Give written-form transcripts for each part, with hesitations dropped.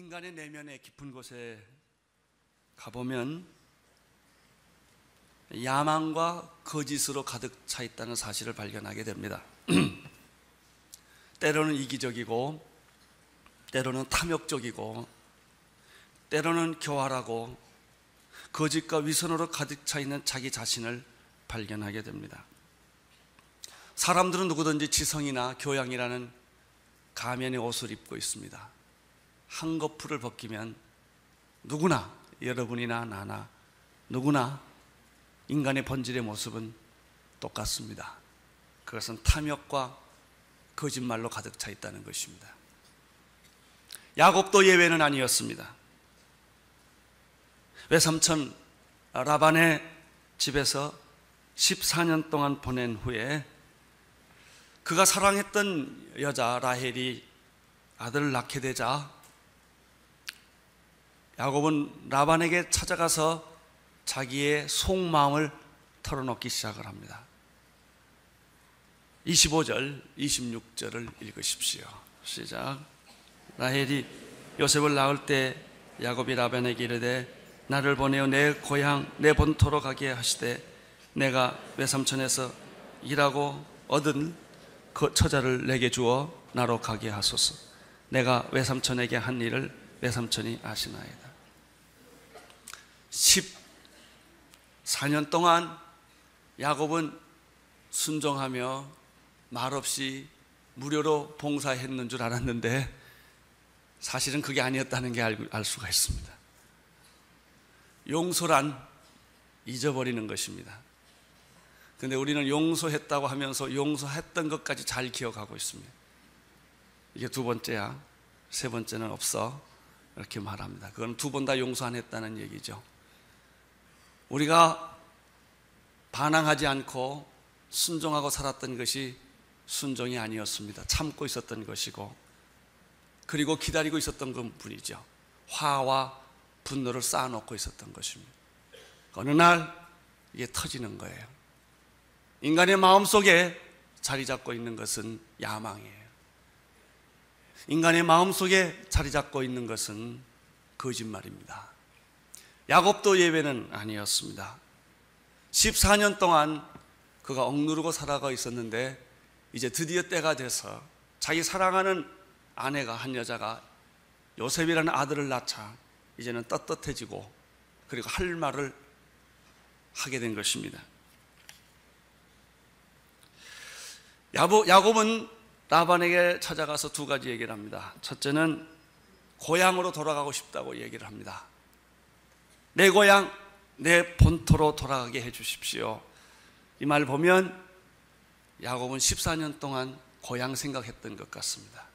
인간의 내면의 깊은 곳에 가보면 야망과 거짓으로 가득 차 있다는 사실을 발견하게 됩니다. 때로는 이기적이고, 때로는 탐욕적이고, 때로는 교활하고, 거짓과 위선으로 가득 차 있는 자기 자신을 발견하게 됩니다. 사람들은 누구든지 지성이나 교양이라는 가면의 옷을 입고 있습니다. 한거풀을 벗기면 누구나, 여러분이나 나나 누구나 인간의 본질의 모습은 똑같습니다. 그것은 탐욕과 거짓말로 가득 차 있다는 것입니다. 야곱도 예외는 아니었습니다. 외삼촌 라반의 집에서 14년 동안 보낸 후에 그가 사랑했던 여자 라헬이 아들을 낳게 되자 야곱은 라반에게 찾아가서 자기의 속마음을 털어놓기 시작을 합니다. 25절, 26절을 읽으십시오. 시작. 라헬이 요셉을 낳을 때 야곱이 라반에게 이르되 나를 보내어 내 고향 내 본토로 가게 하시되 내가 외삼촌에서 일하고 얻은 그 처자를 내게 주어 나로 가게 하소서. 내가 외삼촌에게 한 일을 외삼촌이 아시나이다. 14년 동안 야곱은 순종하며 말없이 무료로 봉사했는 줄 알았는데 사실은 그게 아니었다는 게 알 수가 있습니다. 용서란 잊어버리는 것입니다. 그런데 우리는 용서했다고 하면서 용서했던 것까지 잘 기억하고 있습니다. 이게 두 번째야, 세 번째는 없어, 이렇게 말합니다. 그건 두 번 다 용서 안 했다는 얘기죠. 우리가 반항하지 않고 순종하고 살았던 것이 순종이 아니었습니다. 참고 있었던 것이고, 그리고 기다리고 있었던 것뿐이죠. 화와 분노를 쌓아놓고 있었던 것입니다. 어느 날 이게 터지는 거예요. 인간의 마음속에 자리 잡고 있는 것은 야망이에요. 인간의 마음속에 자리 잡고 있는 것은 거짓말입니다. 야곱도 예외는 아니었습니다. 14년 동안 그가 억누르고 살아가 있었는데 이제 드디어 때가 돼서 자기 사랑하는 아내가, 한 여자가 요셉이라는 아들을 낳자 이제는 떳떳해지고 그리고 할 말을 하게 된 것입니다. 야곱은 라반에게 찾아가서 두 가지 얘기를 합니다. 첫째는 고향으로 돌아가고 싶다고 얘기를 합니다. 내 고향, 내 본토로 돌아가게 해 주십시오. 이 말 보면 야곱은 14년 동안 고향 생각했던 것 같습니다.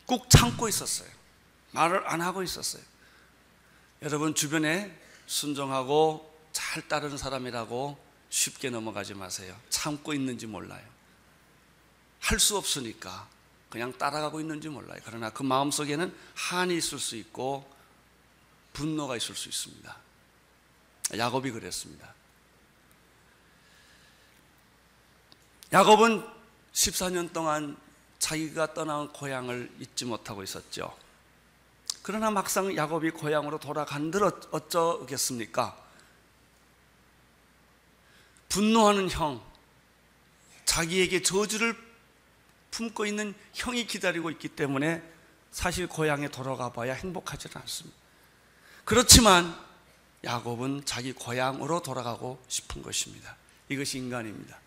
꾹 참고 있었어요. 말을 안 하고 있었어요. 여러분 주변에 순종하고 잘 따르는 사람이라고 쉽게 넘어가지 마세요. 참고 있는지 몰라요. 할 수 없으니까 그냥 따라가고 있는지 몰라요. 그러나 그 마음속에는 한이 있을 수 있고 분노가 있을 수 있습니다. 야곱이 그랬습니다. 야곱은 14년 동안 자기가 떠나온 고향을 잊지 못하고 있었죠. 그러나 막상 야곱이 고향으로 돌아간들 어쩌겠습니까? 분노하는 형, 자기에게 저주를 품고 있는 형이 기다리고 있기 때문에 사실 고향에 돌아가 봐야 행복하지는 않습니다. 그렇지만 야곱은 자기 고향으로 돌아가고 싶은 것입니다. 이것이 인간입니다.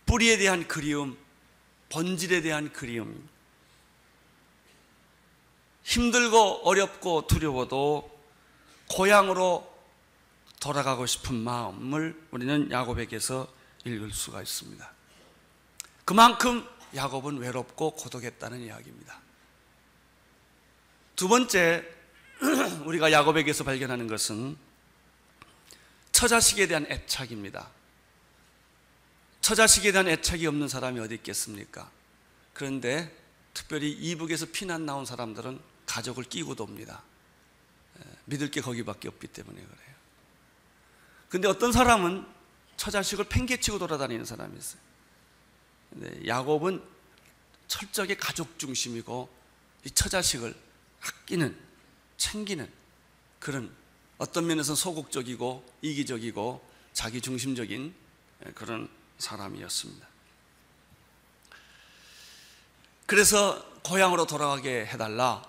뿌리에 대한 그리움, 본질에 대한 그리움, 힘들고 어렵고 두려워도 고향으로 돌아가고 싶은 마음을 우리는 야곱에게서 읽을 수가 있습니다. 그만큼 야곱은 외롭고 고독했다는 이야기입니다. 두 번째, 우리가 야곱에게서 발견하는 것은 처자식에 대한 애착입니다. 처자식에 대한 애착이 없는 사람이 어디 있겠습니까? 그런데 특별히 이북에서 피난 나온 사람들은 가족을 끼고 돕니다. 믿을 게 거기밖에 없기 때문에 그래요. 근데 어떤 사람은 처자식을 팽개치고 돌아다니는 사람이 있어요. 근데 야곱은 철저하게 가족 중심이고 이 처자식을 아끼는, 챙기는 그런, 어떤 면에서는 소극적이고 이기적이고 자기 중심적인 그런 사람이었습니다. 그래서 고향으로 돌아가게 해달라,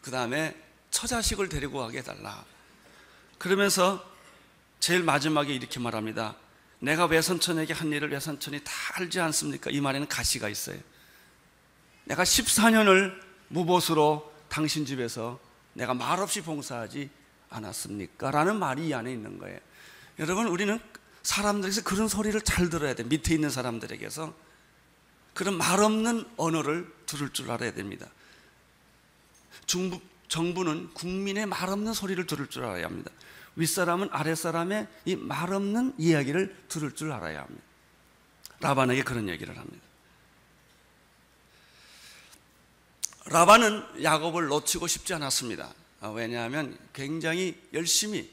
그 다음에 처자식을 데리고 가게 해달라. 그러면서 제일 마지막에 이렇게 말합니다. 내가 외손촌에게 한 일을 외손촌이 다 알지 않습니까? 이 말에는 가시가 있어요. 내가 14년을 무보수로 당신 집에서 내가 말없이 봉사하지 않았습니까? 라는 말이 이 안에 있는 거예요. 여러분, 우리는 사람들에게서 그런 소리를 잘 들어야 돼요. 밑에 있는 사람들에게서 그런 말없는 언어를 들을 줄 알아야 됩니다. 정부는 국민의 말없는 소리를 들을 줄 알아야 합니다. 윗사람은 아랫사람의 이 말없는 이야기를 들을 줄 알아야 합니다. 라반에게 그런 얘기를 합니다. 라반은 야곱을 놓치고 싶지 않았습니다. 왜냐하면 굉장히 열심히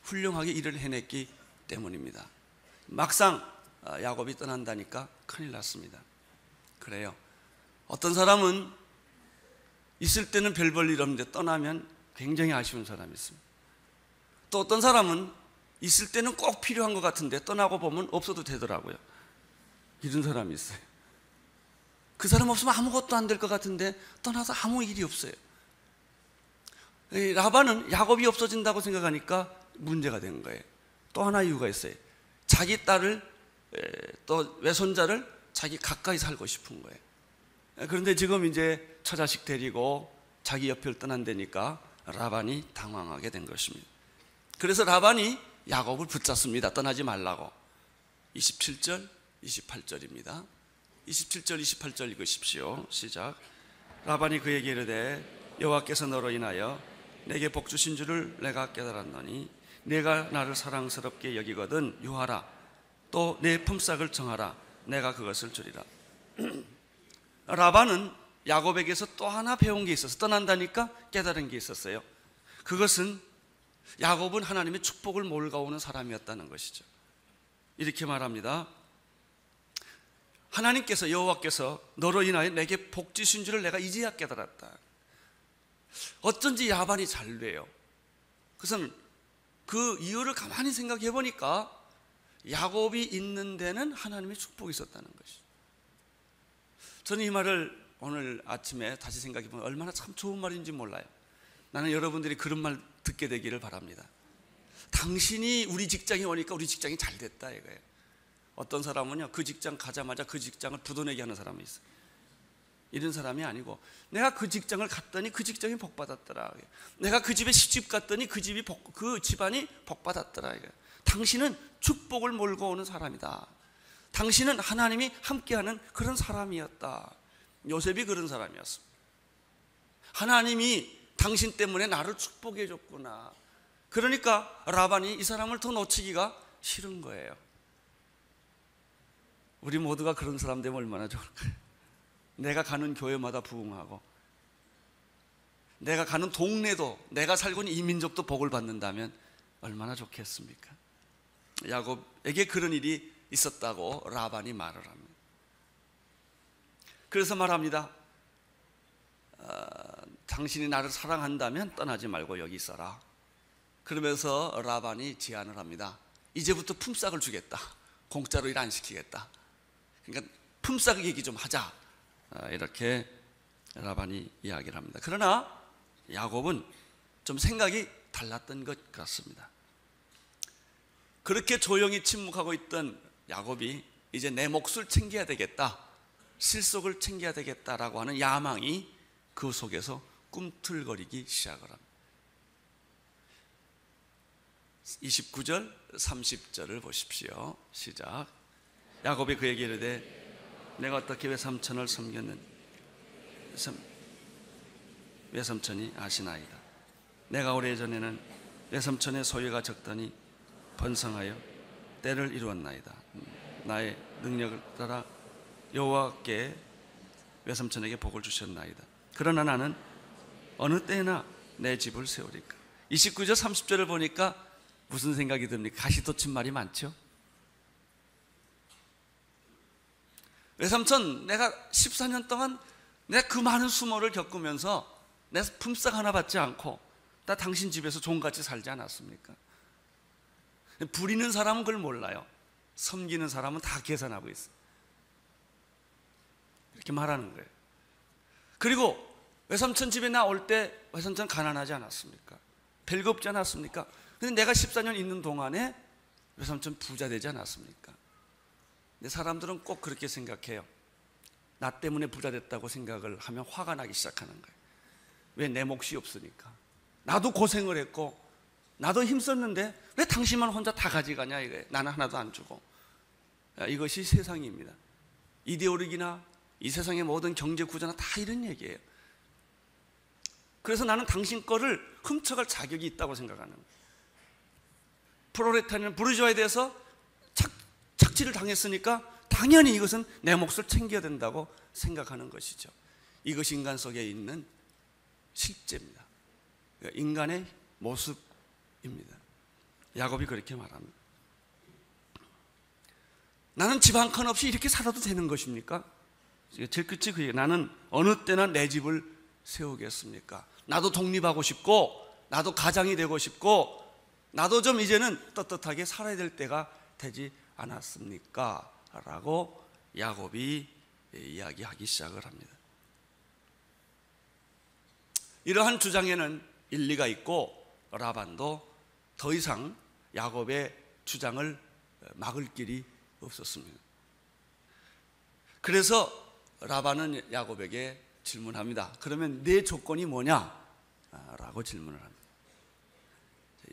훌륭하게 일을 해냈기 때문입니다. 막상 야곱이 떠난다니까 큰일 났습니다. 그래요. 어떤 사람은 있을 때는 별 볼 일 없는데 떠나면 굉장히 아쉬운 사람이 있습니다. 또 어떤 사람은 있을 때는 꼭 필요한 것 같은데 떠나고 보면 없어도 되더라고요. 이런 사람이 있어요. 그 사람 없으면 아무것도 안 될 것 같은데 떠나서 아무 일이 없어요. 라반은 야곱이 없어진다고 생각하니까 문제가 된 거예요. 또 하나 이유가 있어요. 자기 딸을, 또 외손자를 자기 가까이 살고 싶은 거예요. 그런데 지금 이제 처자식 데리고 자기 옆을 떠난다니까 라반이 당황하게 된 것입니다. 그래서 라반이 야곱을 붙잡습니다. 떠나지 말라고. 27절, 28절입니다. 27절, 28절 읽으십시오. 시작. 라반이 그에게 이르되 여호와께서 너로 인하여 내게 복 주신 줄을 내가 깨달았노니 내가 나를 사랑스럽게 여기거든 유하라. 또 내 품삯을 정하라. 내가 그것을 주리라. 라반은 야곱에게서 또 하나 배운 게 있어서 떠난다니까 깨달은 게 있었어요. 그것은 야곱은 하나님의 축복을 몰아오는 사람이었다는 것이죠. 이렇게 말합니다. 하나님께서, 여호와께서 너로 인하여 내게 복 주신 줄을 내가 이제야 깨달았다. 어쩐지 라반이 잘 돼요. 그래서 그 이유를 가만히 생각해 보니까 야곱이 있는 데는 하나님의 축복이 있었다는 것이죠. 저는 이 말을 오늘 아침에 다시 생각해 보면 얼마나 참 좋은 말인지 몰라요. 나는 여러분들이 그런 말 듣게 되기를 바랍니다. 당신이 우리 직장에 오니까 우리 직장이 잘 됐다 이거예요. 어떤 사람은요, 그 직장 가자마자 그 직장을 부도내게 하는 사람이 있어요. 이런 사람이 아니고, 내가 그 직장을 갔더니 그 직장이 복받았더라. 내가 그 집에 시집 갔더니 그 집안이 복받았더라. 당신은 축복을 몰고 오는 사람이다. 당신은 하나님이 함께하는 그런 사람이었다. 요셉이 그런 사람이었습니다. 하나님이 당신 때문에 나를 축복해 줬구나. 그러니까 라반이 이 사람을 더 놓치기가 싫은 거예요. 우리 모두가 그런 사람 되면 얼마나 좋을까요? 내가 가는 교회마다 부흥하고, 내가 가는 동네도, 내가 살고 있는 이 민족도 복을 받는다면 얼마나 좋겠습니까? 야곱에게 그런 일이 있었다고 라반이 말을 합니다. 그래서 말합니다. 당신이 나를 사랑한다면 떠나지 말고 여기 있어라. 그러면서 라반이 제안을 합니다. 이제부터 품삯을 주겠다. 공짜로 일 안 시키겠다. 그러니까 품삯 얘기 좀 하자. 이렇게 라반이 이야기를 합니다. 그러나 야곱은 좀 생각이 달랐던 것 같습니다. 그렇게 조용히 침묵하고 있던 야곱이 이제 내 몫을 챙겨야 되겠다, 실속을 챙겨야 되겠다라고 하는 야망이 그 속에서 꿈틀거리기 시작을 합니다. 29절, 30절을 보십시오. 시작. 야곱이 그에게 이르되 내가 어떻게 외삼촌을 섬겼는 외삼촌이 아시나이다. 내가 오래전에는 외삼촌의 소유가 적더니 번성하여 때를 이루었나이다. 나의 능력을 따라 여호와께 외삼촌에게 복을 주셨나이다. 그러나 나는 어느 때나 내 집을 세우리까. 29절 30절을 보니까 무슨 생각이 듭니까? 가시돋친 말이 많죠. 외삼촌, 내가 14년 동안 내가 그 많은 수모를 겪으면서 내가 품삯 하나 받지 않고 나 당신 집에서 종같이 살지 않았습니까? 부리는 사람은 그걸 몰라요. 섬기는 사람은 다 계산하고 있어요. 이렇게 말하는 거예요. 그리고 외삼촌 집에 나 올 때 외삼촌 가난하지 않았습니까? 별거 없지 않았습니까? 근데 내가 14년 있는 동안에 외삼촌 부자 되지 않았습니까? 근데 사람들은 꼭 그렇게 생각해요. 나 때문에 부자 됐다고 생각을 하면 화가 나기 시작하는 거예요. 왜? 내 몫이 없으니까. 나도 고생을 했고 나도 힘썼는데 왜 당신만 혼자 다 가져가냐 이거예요. 나는 하나도 안 주고. 이것이 세상입니다. 이데올로기나 이 세상의 모든 경제 구조나 다 이런 얘기예요. 그래서 나는 당신 거를 훔쳐갈 자격이 있다고 생각하는 거예요. 프롤레타리아는 부르주아에 대해서 착취를 당했으니까 당연히 이것은 내 몫을 챙겨야 된다고 생각하는 것이죠. 이것이 인간 속에 있는 실제입니다. 인간의 모습입니다. 야곱이 그렇게 말합니다. 나는 집 한 칸 없이 이렇게 살아도 되는 것입니까? 제일 끝이 그게 나는 어느 때나 내 집을 세우겠습니까? 나도 독립하고 싶고 나도 가장이 되고 싶고 나도 좀 이제는 떳떳하게 살아야 될 때가 되지 않았습니까? 라고 야곱이 이야기하기 시작을 합니다. 이러한 주장에는 일리가 있고 라반도 더 이상 야곱의 주장을 막을 길이 없었습니다. 그래서 라반은 야곱에게 질문합니다. 그러면 네 조건이 뭐냐? 라고 질문을 합니다.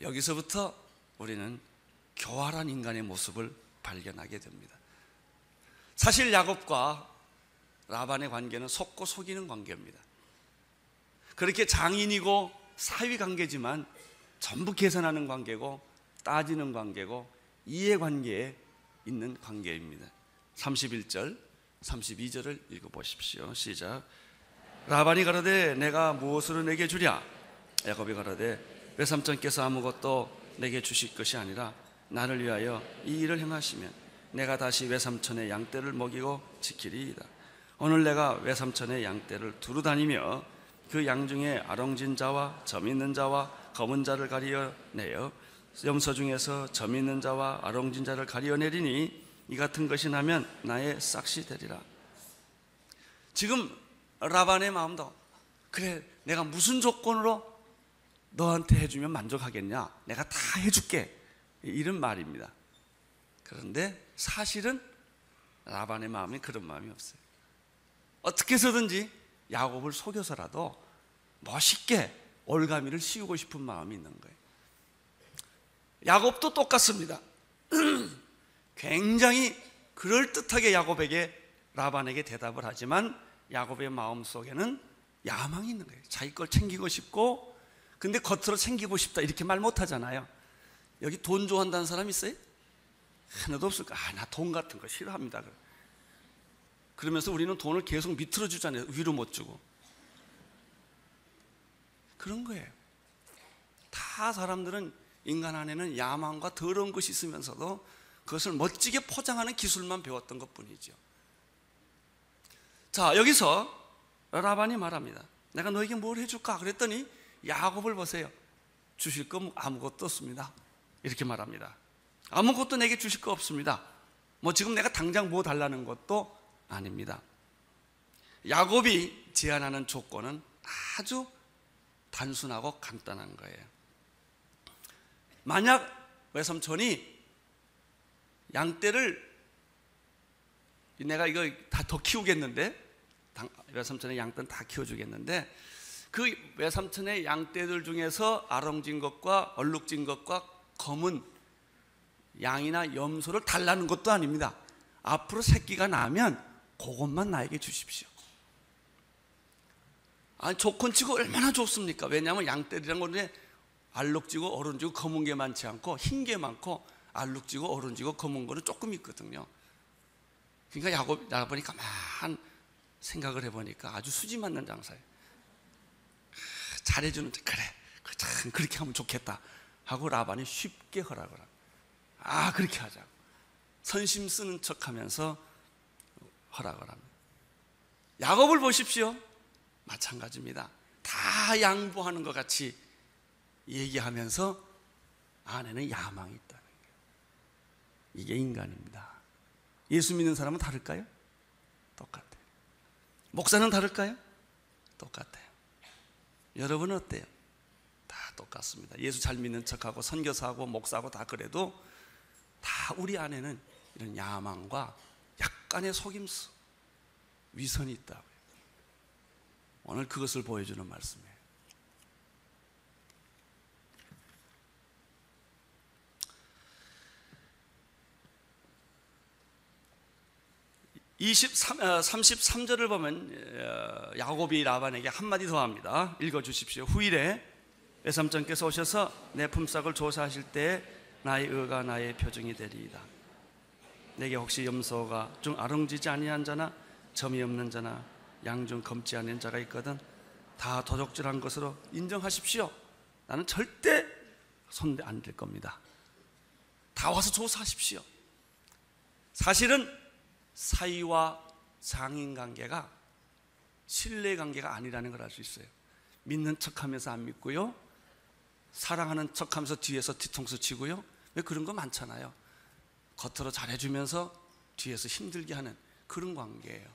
여기서부터 우리는 교활한 인간의 모습을 발견하게 됩니다. 사실 야곱과 라반의 관계는 속고 속이는 관계입니다. 그렇게 장인이고 사위 관계지만 전부 계산하는 관계고 따지는 관계고 이해관계에 있는 관계입니다. 31절 32절을 읽어보십시오. 시작. 라반이 가로되 내가 무엇으로 내게 주랴? 야곱이 가로되 외삼촌께서 아무것도 내게 주실 것이 아니라 나를 위하여 이 일을 행하시면 내가 다시 외삼촌의 양떼를 먹이고 지키리이다. 오늘 내가 외삼촌의 양떼를 두루 다니며 그 양 중에 아롱진 자와 점 있는 자와 검은 자를 가리어내어 염소 중에서 점 있는 자와 아롱진 자를 가리어내리니 이 같은 것이 나면 나의 싹시 되리라. 지금 라반의 마음도 그래 내가 무슨 조건으로 너한테 해주면 만족하겠냐? 내가 다 해줄게. 이런 말입니다. 그런데 사실은 라반의 마음에 그런 마음이 없어요. 어떻게 해서든지 야곱을 속여서라도 멋있게 올가미를 씌우고 싶은 마음이 있는 거예요. 야곱도 똑같습니다. 굉장히 그럴듯하게 라반에게 대답을 하지만 야곱의 마음속에는 야망이 있는 거예요. 자기 걸 챙기고 싶고 근데 겉으로 챙기고 싶다 이렇게 말 못하잖아요. 여기 돈 좋아한다는 사람 있어요? 하나도 없을까? 나 돈 같은 거 싫어합니다. 그러면서 우리는 돈을 계속 밑으로 주잖아요. 위로 못 주고. 그런 거예요. 다 사람들은 인간 안에는 야망과 더러운 것이 있으면서도 그것을 멋지게 포장하는 기술만 배웠던 것뿐이죠. 자, 여기서 라반이 말합니다. 내가 너에게 뭘 해줄까? 그랬더니 야곱을 보세요. 주실 거 아무것도 없습니다. 이렇게 말합니다. 아무것도 내게 주실 거 없습니다. 뭐 지금 내가 당장 뭐 달라는 것도 아닙니다. 야곱이 제안하는 조건은 아주 단순하고 간단한 거예요. 만약 외삼촌이 양떼를 내가 이거 다 더 키우겠는데 외삼촌의 양떼는 다 키워주겠는데 그 외삼촌의 양떼들 중에서 아롱진 것과 얼룩진 것과 검은 양이나 염소를 달라는 것도 아닙니다. 앞으로 새끼가 나면 그것만 나에게 주십시오. 아니 조건치고 얼마나 좋습니까? 왜냐하면 양떼들이란 거는 알록지고 어른지고 검은 게 많지 않고 흰 게 많고 알록지고 어른지고 검은 거는 조금 있거든요. 그러니까 야곱이 가만 생각을 해보니까 아주 수지 맞는 장사예요. 잘해주는데 그래 참 그렇게 하면 좋겠다 하고 라반이 쉽게 허락을 합니다. 그렇게 하자고 선심 쓰는 척하면서 허락을 합니다. 야곱을 보십시오. 마찬가지입니다. 다 양보하는 것 같이 얘기하면서 안에는 야망이 있다는 거예요. 이게 인간입니다. 예수 믿는 사람은 다를까요? 똑같아요. 목사는 다를까요? 똑같아요. 여러분은 어때요? 다 똑같습니다. 예수 잘 믿는 척하고 선교사하고 목사하고 다 그래도 다 우리 안에는 이런 야망과 약간의 속임수, 위선이 있다고요. 오늘 그것을 보여주는 말씀이에요. 이 33절을 보면 야곱이 라반에게 한마디 더 합니다. 읽어주십시오. 후일에 외삼촌께서 오셔서 내 품삯을 조사하실 때 나의 의가 나의 표정이 되리이다. 내게 혹시 염소가 중 아롱지지 아니한 자나 점이 없는 자나 양 중 검지 않은 자가 있거든 다 도적질한 것으로 인정하십시오. 나는 절대 손 안 댈 겁니다. 다 와서 조사하십시오. 사실은 사위와 장인 관계가 신뢰 관계가 아니라는 걸 알 수 있어요. 믿는 척하면서 안 믿고요, 사랑하는 척하면서 뒤에서 뒤통수 치고요. 왜 그런 거 많잖아요. 겉으로 잘해주면서 뒤에서 힘들게 하는 그런 관계예요.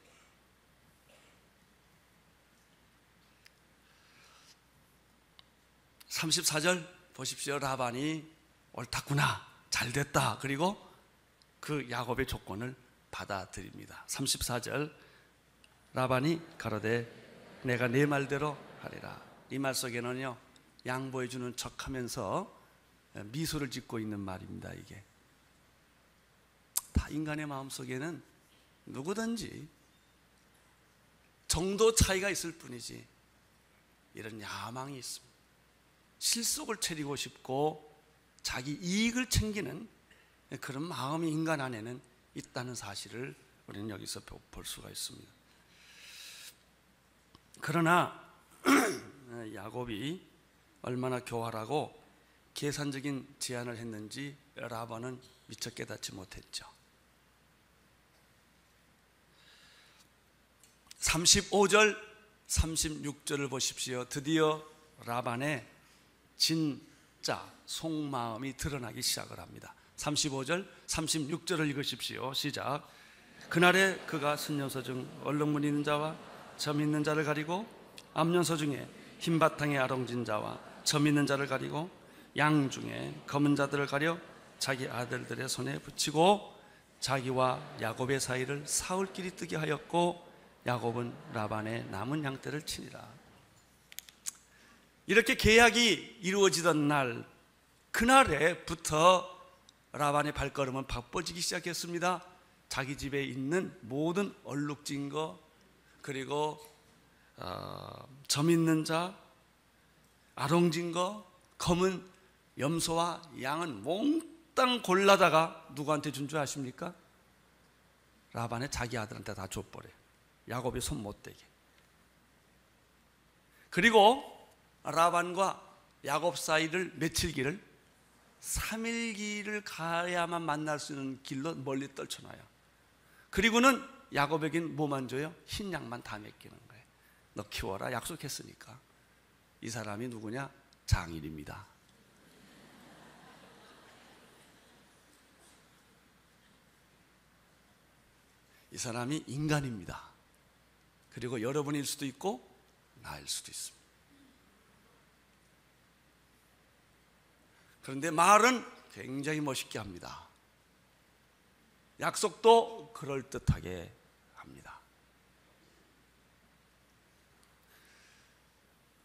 (34절) 보십시오. 라반이 옳았구나, 잘됐다, 그리고 그 야곱의 조건을 받아들입니다. 34절 라반이 가로되 내가 네 말대로 하리라. 이 말 속에는요, 양보해주는 척하면서 미소를 짓고 있는 말입니다. 이게 다 인간의 마음속에는 누구든지 정도 차이가 있을 뿐이지 이런 야망이 있습니다. 실속을 차리고 싶고 자기 이익을 챙기는 그런 마음이 인간 안에는 있다는 사실을 우리는 여기서 볼 수가 있습니다. 그러나 야곱이 얼마나 교활하고 계산적인 제안을 했는지 라반은 미처 깨닫지 못했죠. 35절 36절을 보십시오. 드디어 라반의 진짜 속마음이 드러나기 시작을 합니다. 35절 36절을 읽으십시오. 시작. 그날에 그가 순년소 중 얼룩무늬 있는 자와 점 있는 자를 가리고 암년소 중에 흰 바탕에 아롱진 자와 점 있는 자를 가리고 양 중에 검은 자들을 가려 자기 아들들의 손에 붙이고 자기와 야곱의 사이를 사흘길이 뜨게 하였고 야곱은 라반의 남은 양떼를 치니라. 이렇게 계약이 이루어지던 날, 그날에부터 라반의 발걸음은 바빠지기 시작했습니다. 자기 집에 있는 모든 얼룩진 거, 그리고 점 있는 자, 아롱진 거, 검은 염소와 양은 몽땅 골라다가 누구한테 준 줄 아십니까? 라반의 자기 아들한테 다 줘버려요. 야곱이 손 못 대게. 그리고 라반과 야곱 사이를 며칠길을 3일길을 가야만 만날 수 있는 길로 멀리 떨쳐놔요. 그리고는 야곱에겐 뭐만 줘요? 흰 양만 다 맡기는 거예요. 너 키워라, 약속했으니까. 이 사람이 누구냐? 장인입니다. 이 사람이 인간입니다. 그리고 여러분일 수도 있고 나일 수도 있습니다. 그런데 말은 굉장히 멋있게 합니다. 약속도 그럴듯하게 합니다.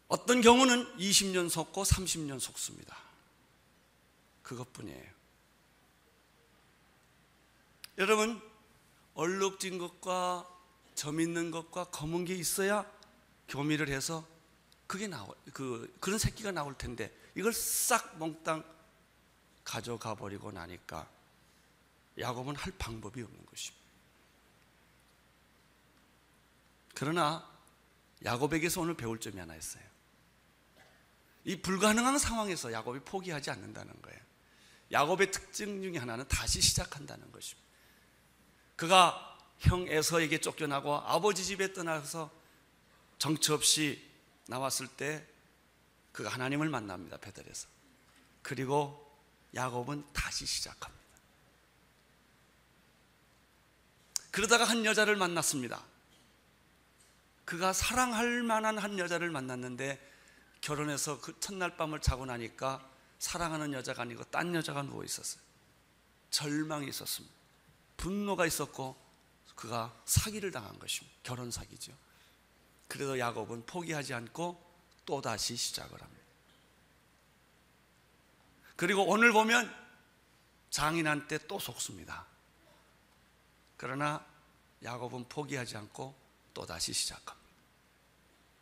어떤 경우는 20년 속고 30년 속습니다. 그것뿐이에요. 여러분, 얼룩진 것과 점 있는 것과 검은 게 있어야 교미를 해서 그게 그런 새끼가 나올 텐데 이걸 싹 몽땅 가져가 버리고 나니까 야곱은 할 방법이 없는 것입니다. 그러나 야곱에게서 오늘 배울 점이 하나 있어요. 이 불가능한 상황에서 야곱이 포기하지 않는다는 거예요. 야곱의 특징 중에 하나는 다시 시작한다는 것입니다. 그가 형 에서에게 쫓겨나고 아버지 집에 떠나서 정처 없이 나왔을 때 그가 하나님을 만납니다. 베델에서. 그리고 야곱은 다시 시작합니다. 그러다가 한 여자를 만났습니다. 그가 사랑할 만한 한 여자를 만났는데 결혼해서 그 첫날 밤을 자고 나니까 사랑하는 여자가 아니고 딴 여자가 누워 있었어요. 절망이 있었습니다. 분노가 있었고 그가 사기를 당한 것입니다. 결혼 사기죠. 그래도 야곱은 포기하지 않고 또다시 시작을 합니다. 그리고 오늘 보면 장인한테 또 속습니다. 그러나 야곱은 포기하지 않고 또다시 시작합니다.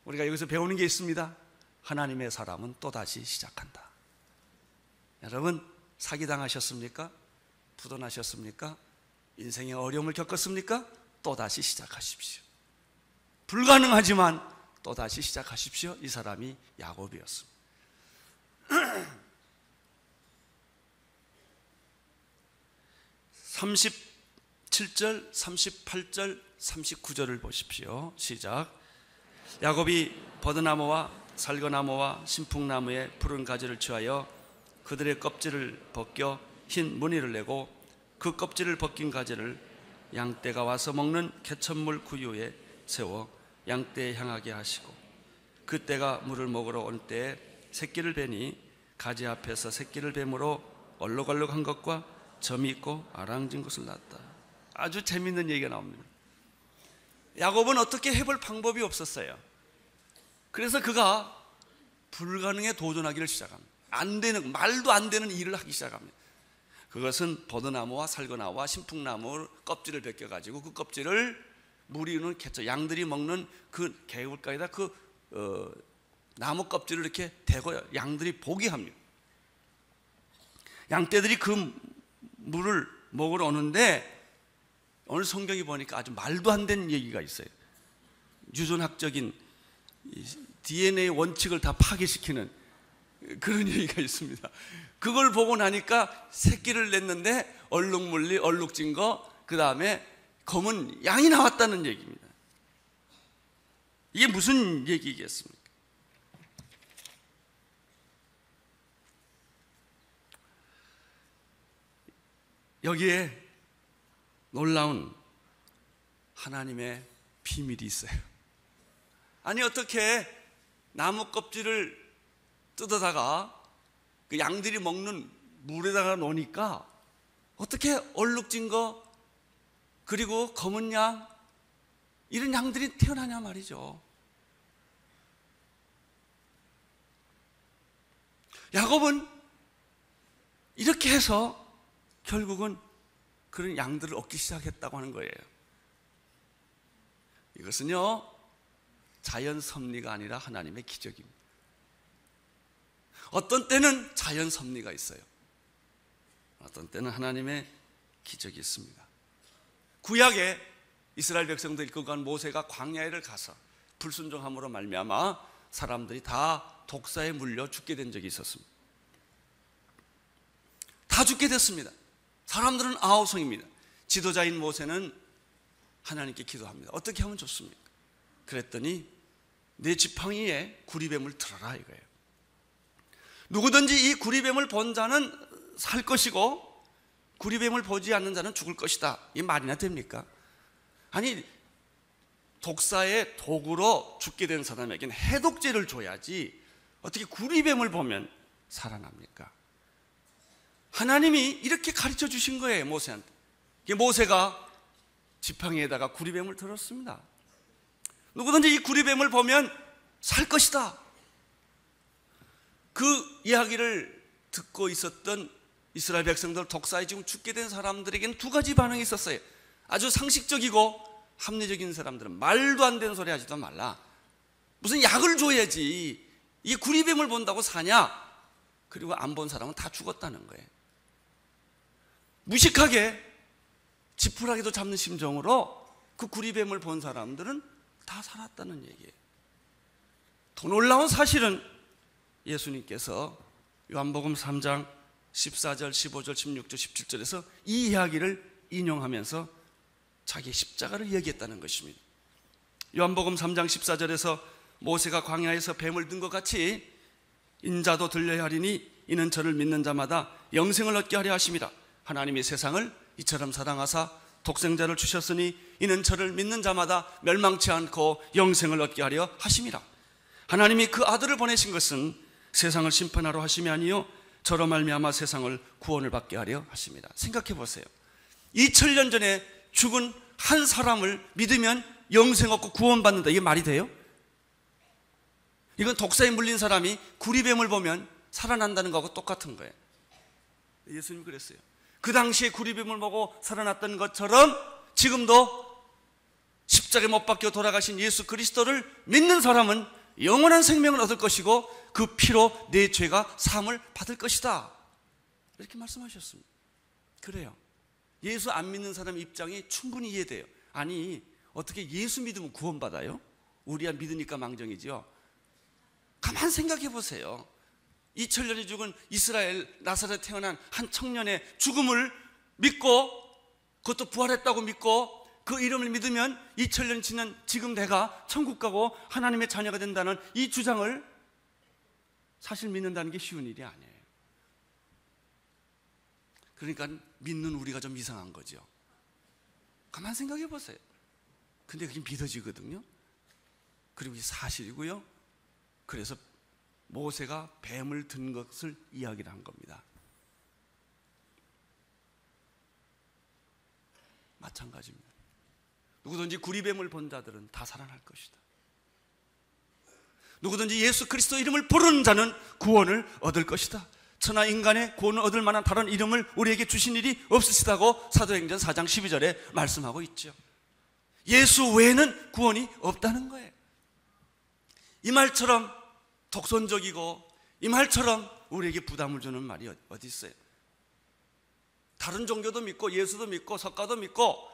우리가 여기서 배우는 게 있습니다. 하나님의 사람은 또다시 시작한다. 여러분, 사기당하셨습니까? 부도나셨습니까? 인생의 어려움을 겪었습니까? 또다시 시작하십시오. 불가능하지만 또다시 시작하십시오. 이 사람이 야곱이었습니다. 37절, 38절, 39절을 보십시오. 시작. 야곱이 버드나무와 살거나무와 신풍나무의 푸른 가지를 취하여 그들의 껍질을 벗겨 흰 무늬를 내고 그 껍질을 벗긴 가지를 양떼가 와서 먹는 개천물 구유에 세워 양떼에 향하게 하시고 그 떼가 물을 먹으러 올 때에 새끼를 베니 가지 앞에서 새끼를 뱀으로 얼룩얼룩한 것과 점이 있고 아랑진 것을 낳았다. 아주 재밌는 얘기가 나옵니다. 야곱은 어떻게 해볼 방법이 없었어요. 그래서 그가 불가능에 도전하기를 시작합니다. 안 되는, 말도 안 되는 일을 하기 시작합니다. 그것은 버드나무와 살거나무와 신풍나무 껍질을 벗겨가지고 그 껍질을 무리는 개천, 양들이 먹는 그 개울가에다 나무 껍질을 이렇게 대고 양들이 보게 합니다. 양떼들이 그 물을 먹으러 오는데 오늘 성경이 보니까 아주 말도 안 되는 얘기가 있어요. 유전학적인 DNA 원칙을 다 파괴시키는 그런 얘기가 있습니다. 그걸 보고 나니까 새끼를 냈는데 얼룩물리, 얼룩진 거, 그 다음에 검은 양이 나왔다는 얘기입니다. 이게 무슨 얘기겠습니까? 여기에 놀라운 하나님의 비밀이 있어요. 아니 어떻게 나무 껍질을 뜯어다가 그 양들이 먹는 물에다가 놓으니까 어떻게 얼룩진 거 그리고 검은 양 이런 양들이 태어나냐 말이죠. 야곱은 이렇게 해서 결국은 그런 양들을 얻기 시작했다고 하는 거예요. 이것은요 자연 섭리가 아니라 하나님의 기적입니다. 어떤 때는 자연 섭리가 있어요. 어떤 때는 하나님의 기적이 있습니다. 구약에 이스라엘 백성들 이끌고 간 모세가 광야를 가서 불순종함으로 말미암아 사람들이 다 독사에 물려 죽게 된 적이 있었습니다. 다 죽게 됐습니다. 사람들은 아우성입니다. 지도자인 모세는 하나님께 기도합니다. 어떻게 하면 좋습니까? 그랬더니 내 지팡이에 구리뱀을 들어라 이거예요. 누구든지 이 구리뱀을 본 자는 살 것이고 구리뱀을 보지 않는 자는 죽을 것이다. 이게 말이나 됩니까? 아니 독사의 도구로 죽게 된 사람에게는 해독제를 줘야지 어떻게 구리뱀을 보면 살아납니까? 하나님이 이렇게 가르쳐 주신 거예요. 모세한테. 모세가 지팡이에다가 구리뱀을 들었습니다. 누구든지 이 구리뱀을 보면 살 것이다. 그 이야기를 듣고 있었던 이스라엘 백성들, 독사에 지금 죽게 된 사람들에게는 두 가지 반응이 있었어요. 아주 상식적이고 합리적인 사람들은 말도 안 되는 소리 하지도 말라. 무슨 약을 줘야지 이 구리뱀을 본다고 사냐? 그리고 안 본 사람은 다 죽었다는 거예요. 무식하게 지푸라기도 잡는 심정으로 그 구리뱀을 본 사람들은 다 살았다는 얘기예요. 더 놀라운 사실은 예수님께서 요한복음 3장 14절, 15절, 16절, 17절에서 이 이야기를 인용하면서 자기 십자가를 얘기했다는 것입니다. 요한복음 3장 14절에서 모세가 광야에서 뱀을 든 것 같이 인자도 들려야 하리니 이는 저를 믿는 자마다 영생을 얻게 하려 하심이라. 하나님이 세상을 이처럼 사랑하사 독생자를 주셨으니 이는 저를 믿는 자마다 멸망치 않고 영생을 얻게 하려 하심이라. 하나님이 그 아들을 보내신 것은 세상을 심판하러 하심이 아니요 저로 말미암아 세상을 구원을 받게 하려 하심이라. 생각해 보세요. 2000년 전에 죽은 한 사람을 믿으면 영생 얻고 구원받는다. 이게 말이 돼요? 이건 독사에 물린 사람이 구리뱀을 보면 살아난다는 거하고 똑같은 거예요. 예수님이 그랬어요. 그 당시에 구리뱀을 보고 살아났던 것처럼 지금도 십자가에 못 박혀 돌아가신 예수 그리스도를 믿는 사람은 영원한 생명을 얻을 것이고 그 피로 내 죄가 사함을 받을 것이다. 이렇게 말씀하셨습니다. 그래요. 예수 안 믿는 사람 입장이 충분히 이해돼요. 아니, 어떻게 예수 믿으면 구원받아요? 우리야 믿으니까 망정이지요. 가만 생각해 보세요. 2000년이 죽은 이스라엘 나사렛에 태어난 한 청년의 죽음을 믿고 그것도 부활했다고 믿고 그 이름을 믿으면 2000년 지난 지금 내가 천국 가고 하나님의 자녀가 된다는 이 주장을 사실 믿는다는 게 쉬운 일이 아니에요. 그러니까 믿는 우리가 좀 이상한 거죠. 가만 생각해 보세요. 근데 그게 믿어지거든요. 그리고 이게 사실이고요. 그래서 모세가 뱀을 든 것을 이야기를 한 겁니다. 마찬가지입니다. 누구든지 구리뱀을 본 자들은 다 살아날 것이다. 누구든지 예수 그리스도 이름을 부르는 자는 구원을 얻을 것이다. 천하 인간의 구원을 얻을 만한 다른 이름을 우리에게 주신 일이 없으시다고 사도행전 4장 12절에 말씀하고 있죠. 예수 외에는 구원이 없다는 거예요. 이 말처럼 독선적이고 이 말처럼 우리에게 부담을 주는 말이 어디 있어요? 다른 종교도 믿고 예수도 믿고 석가도 믿고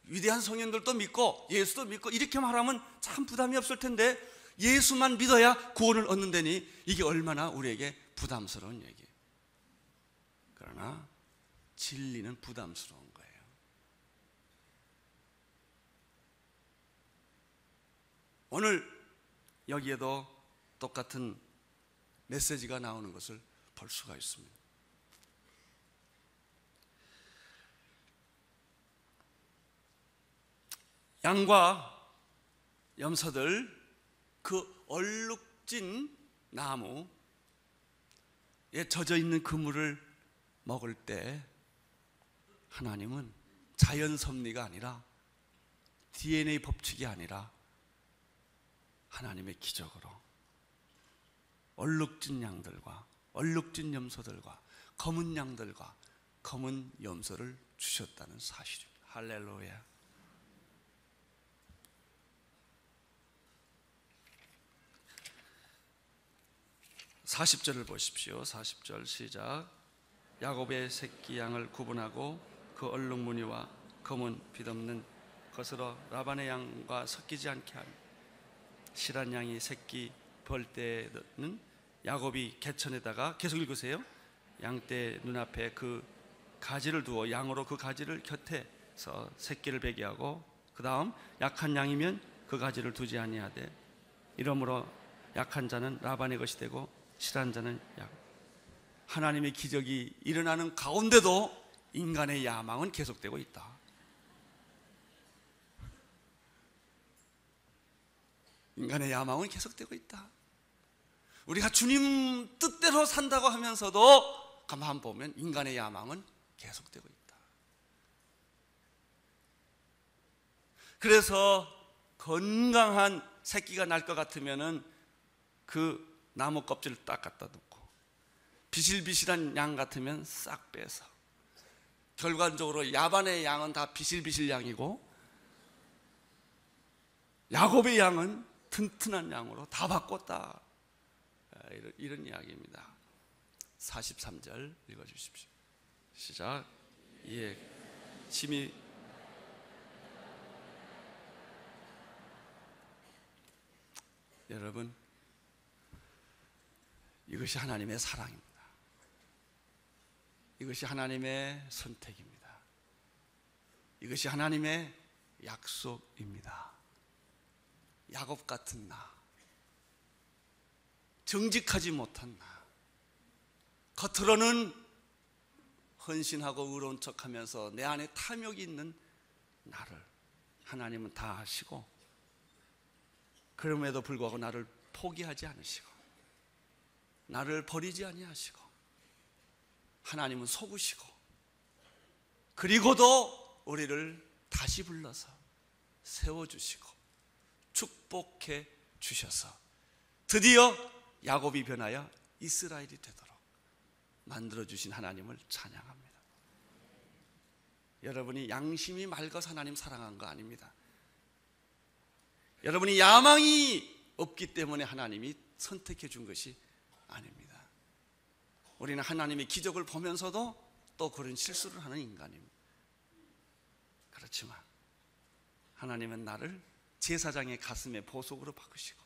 위대한 성현들도 믿고 예수도 믿고 이렇게 말하면 참 부담이 없을 텐데 예수만 믿어야 구원을 얻는다니 이게 얼마나 우리에게 부담스러운 얘기예요. 그러나 진리는 부담스러운 거예요. 오늘 여기에도 똑같은 메시지가 나오는 것을 볼 수가 있습니다. 양과 염소들 그 얼룩진 나무에 젖어 있는 그물을 먹을 때 하나님은 자연 섭리가 아니라 DNA 법칙이 아니라 하나님의 기적으로 얼룩진 양들과 얼룩진 염소들과 검은 양들과 검은 염소를 주셨다는 사실입니다. 할렐루야. (40절을) 보십시오. 40절 시작. 야곱의 새끼 양을 구분하고 그 얼룩무늬와 검은 빛없는 것으로 라반의 양과 섞이지 않게 하며 실한 양이 새끼 벌 때는 야곱이 개천에다가 계속 읽으세요. 양떼 눈앞에 그 가지를 두어 양으로 그 가지를 곁에서 새끼를 베게 하고 그 다음 약한 양이면 그 가지를 두지 아니하되 이러므로 약한 자는 라반의 것이 되고 실한 자는 양. 하나님의 기적이 일어나는 가운데도 인간의 야망은 계속되고 있다. 인간의 야망은 계속되고 있다. 우리가 주님 뜻대로 산다고 하면서도 가만 보면 인간의 야망은 계속되고 있다. 그래서 건강한 새끼가 날 것 같으면은 그 나무 껍질을 딱 갖다 놓고 비실비실한 양 같으면 싹 빼서 결과적으로 야반의 양은 다 비실비실 양이고 야곱의 양은 튼튼한 양으로 다 바꿨다. 이런 이야기입니다. 43절 읽어주십시오. 시작. 예, 심히 여러분, 이것이 하나님의 사랑입니다. 이것이 하나님의 선택입니다. 이것이 하나님의 약속입니다. 야곱 같은 나, 정직하지 못한 나, 겉으로는 헌신하고 의로운 척하면서 내 안에 탐욕이 있는 나를 하나님은 다 아시고, 그럼에도 불구하고 나를 포기하지 않으시고 나를 버리지 아니하시고, 하나님은 속으시고, 그리고도 우리를 다시 불러서 세워주시고 축복해 주셔서 드디어 야곱이 변하여 이스라엘이 되도록 만들어주신 하나님을 찬양합니다. 여러분이 양심이 맑아서 하나님 사랑한 거 아닙니다. 여러분이 야망이 없기 때문에 하나님이 선택해 준 것이 아닙니다. 우리는 하나님의 기적을 보면서도 또 그런 실수를 하는 인간입니다. 그렇지만 하나님은 나를 제사장의 가슴에 보석으로 박으시고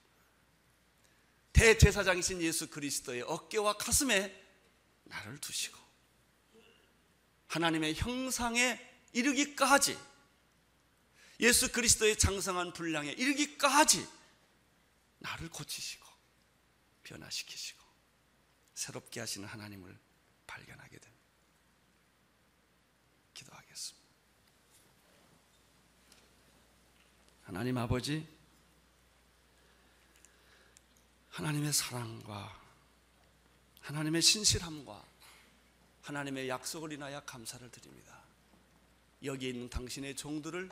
대제사장이신 예수 그리스도의 어깨와 가슴에 나를 두시고 하나님의 형상에 이르기까지, 예수 그리스도의 장성한 분량에 이르기까지 나를 고치시고 변화시키시고 새롭게 하시는 하나님을 발견하게 됩니다. 기도하겠습니다. 하나님 아버지, 하나님의 사랑과 하나님의 신실함과 하나님의 약속을 인하여 감사를 드립니다. 여기 있는 당신의 종들을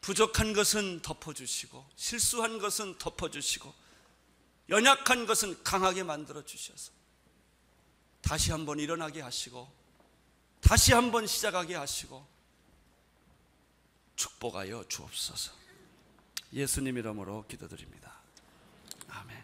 부족한 것은 덮어주시고 실수한 것은 덮어주시고 연약한 것은 강하게 만들어 주셔서 다시 한번 일어나게 하시고 다시 한번 시작하게 하시고 축복하여 주옵소서. 예수님 이름으로 기도드립니다. 아멘.